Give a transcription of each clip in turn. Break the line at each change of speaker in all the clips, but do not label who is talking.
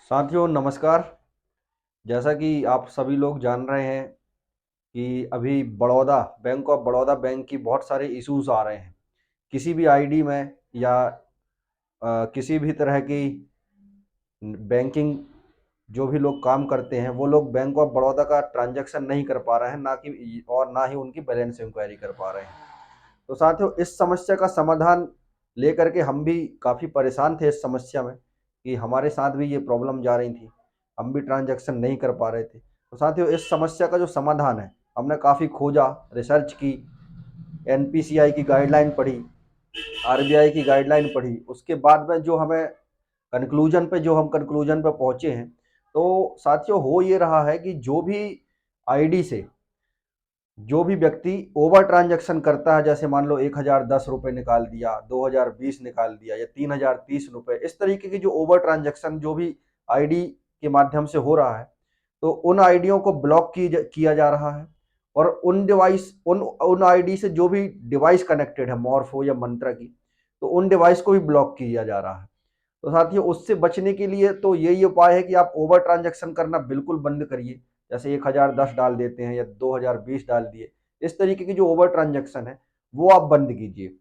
साथियों नमस्कार। जैसा कि आप सभी लोग जान रहे हैं कि अभी Baroda bank of Baroda bank की बहुत सारे इश्यूज आ रहे हैं किसी भी आईडी में या किसी भी तरह की बैंकिंग जो भी लोग काम करते हैं वो लोग बैंक ऑफ बड़ौदा का ट्रांजैक्शन नहीं कर पा रहे हैं ना ही उनकी बैलेंस इंक्वायरी कर पा रहे हैं। तो साथियों इस समस्या का समाधान लेकर के हम भी काफ़ी परेशान थे इस समस्या में कि हमारे साथ भी ये प्रॉब्लम जा रही थी, हम भी ट्रांजैक्शन नहीं कर पा रहे थे। तो साथियों इस समस्या का जो समाधान है हमने काफ़ी खोजा, रिसर्च की, एनपीसीआई की गाइडलाइन पढ़ी, आरबीआई की गाइडलाइन पढ़ी, उसके बाद में जो हमें कंक्लूजन पे पहुंचे हैं। तो साथियों हो ये रहा है कि आईडी से जो भी व्यक्ति ओवर ट्रांजैक्शन करता है, जैसे मान लो 1010 रुपये निकाल दिया, 2020 निकाल दिया या 3030 रुपये, इस तरीके की जो ओवर ट्रांजैक्शन जो भी आईडी के माध्यम से हो रहा है, तो उन आईडियों को ब्लॉक किया जा रहा है। और उन आईडी से जो भी डिवाइस कनेक्टेड है, मॉर्फो या मंत्रा की, तो उन डिवाइस को भी ब्लॉक किया जा रहा है। तो साथियों उससे बचने के लिए तो यही उपाय है कि आप ओवर ट्रांजैक्शन करना बिल्कुल बंद करिए। जैसे 1010 डाल देते हैं या 2020 डाल दिए, इस तरीके की जो ओवर ट्रांजैक्शन है वो आप बंद कीजिए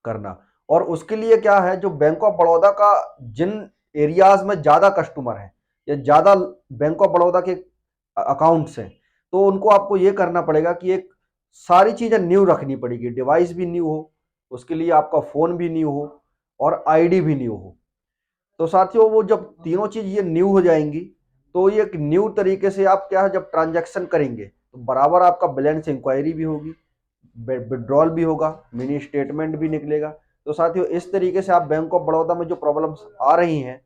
करना। और उसके लिए क्या है, जो बैंक ऑफ बड़ौदा का जिन एरियाज में ज्यादा कस्टमर है या ज्यादा बैंक ऑफ बड़ौदा के अकाउंट्स हैं, तो उनको आपको ये करना पड़ेगा कि एक सारी चीजें न्यू रखनी पड़ेगी, डिवाइस भी न्यू हो, उसके लिए आपका फोन भी न्यू हो और आईडी भी न्यू हो। तो साथियों वो जब तीनों चीज ये न्यू हो जाएंगी, तो ये एक न्यू तरीके से आप क्या है, जब ट्रांजैक्शन करेंगे तो बराबर आपका बैलेंस इंक्वायरी भी होगी, विड्रॉल भी होगा, मिनी स्टेटमेंट भी निकलेगा। तो साथियों इस तरीके से आप बैंक ऑफ बड़ौदा में जो प्रॉब्लम्स आ रही हैं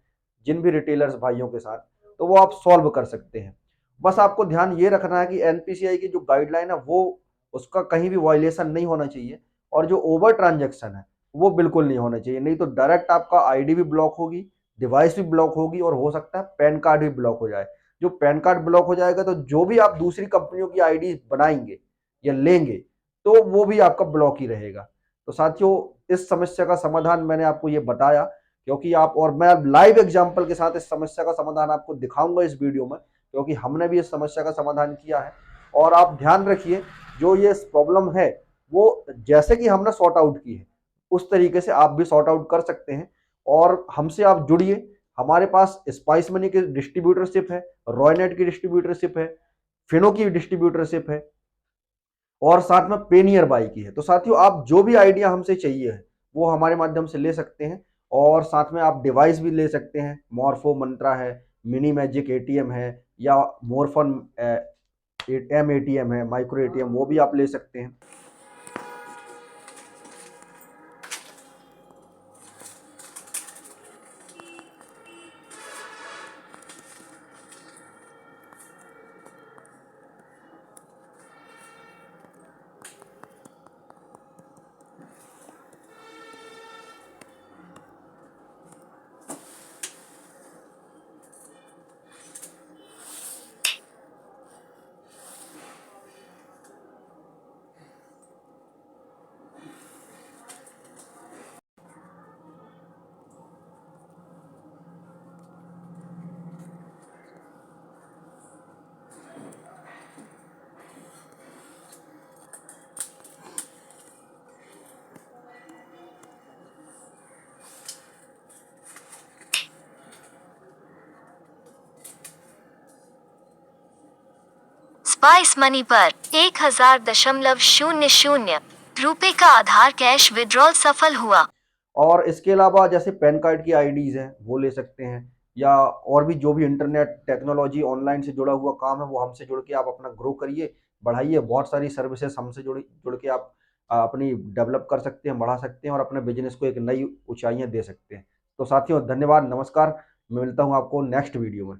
जिन भी रिटेलर्स भाइयों के साथ, तो वो आप सॉल्व कर सकते हैं। बस आपको ध्यान ये रखना है कि एनपीसीआई की जो गाइडलाइन है वो उसका कहीं भी वायलेशन नहीं होना चाहिए, और जो ओवर ट्रांजेक्शन है वो बिल्कुल नहीं होना चाहिए, नहीं तो डायरेक्ट आपका आईडी भी ब्लॉक होगी, डिवाइस भी ब्लॉक होगी, और हो सकता है पैन कार्ड भी ब्लॉक हो जाए। जो पैन कार्ड ब्लॉक हो जाएगा तो जो भी आप दूसरी कंपनियों की आईडी बनाएंगे या लेंगे, तो वो भी आपका ब्लॉक ही रहेगा। तो साथियों इस समस्या का समाधान मैंने आपको ये बताया, क्योंकि आप और मैं लाइव एग्जांपल के साथ इस समस्या का समाधान आपको दिखाऊंगा इस वीडियो में, क्योंकि हमने भी इस समस्या का समाधान किया है। और आप ध्यान रखिए, जो ये प्रॉब्लम है वो जैसे कि हमने सॉर्ट आउट की है उस तरीके से आप भी सॉर्ट आउट कर सकते हैं। और हमसे आप जुड़िए, हमारे पास स्पाइस मनी की डिस्ट्रीब्यूटरशिप है, रॉयनेट की डिस्ट्रीब्यूटरशिप है, फिनो की डिस्ट्रीब्यूटरशिप है, और साथ में पेनियर बाई की है। तो साथियों आप जो भी आइडिया हमसे चाहिए है वो हमारे माध्यम से ले सकते हैं। और साथ में आप डिवाइस भी ले सकते हैं, मॉर्फो मंत्रा है, मिनी मैजिक एटीएम है, या मोरफन एम एटीएम है, माइक्रो एटीएम, वो भी आप ले सकते हैं।
स्पाइस मनी पर 1000.00 रुपए का आधार कैश विड्रॉल सफल हुआ।
और इसके अलावा जैसे पैन कार्ड की आईडीज हैं वो ले सकते हैं, या और भी जो भी इंटरनेट टेक्नोलॉजी ऑनलाइन से जुड़ा हुआ काम है वो हमसे जुड़ के आप अपना ग्रो करिए, बढ़ाइए। बहुत सारी सर्विसेज हमसे जुड़ के आप अपनी डेवलप कर सकते हैं, बढ़ा सकते हैं, और अपने बिजनेस को एक नई ऊंचाइयां दे सकते हैं। तो साथियों धन्यवाद, नमस्कार। मैं मिलता हूं आपको नेक्स्ट वीडियो में।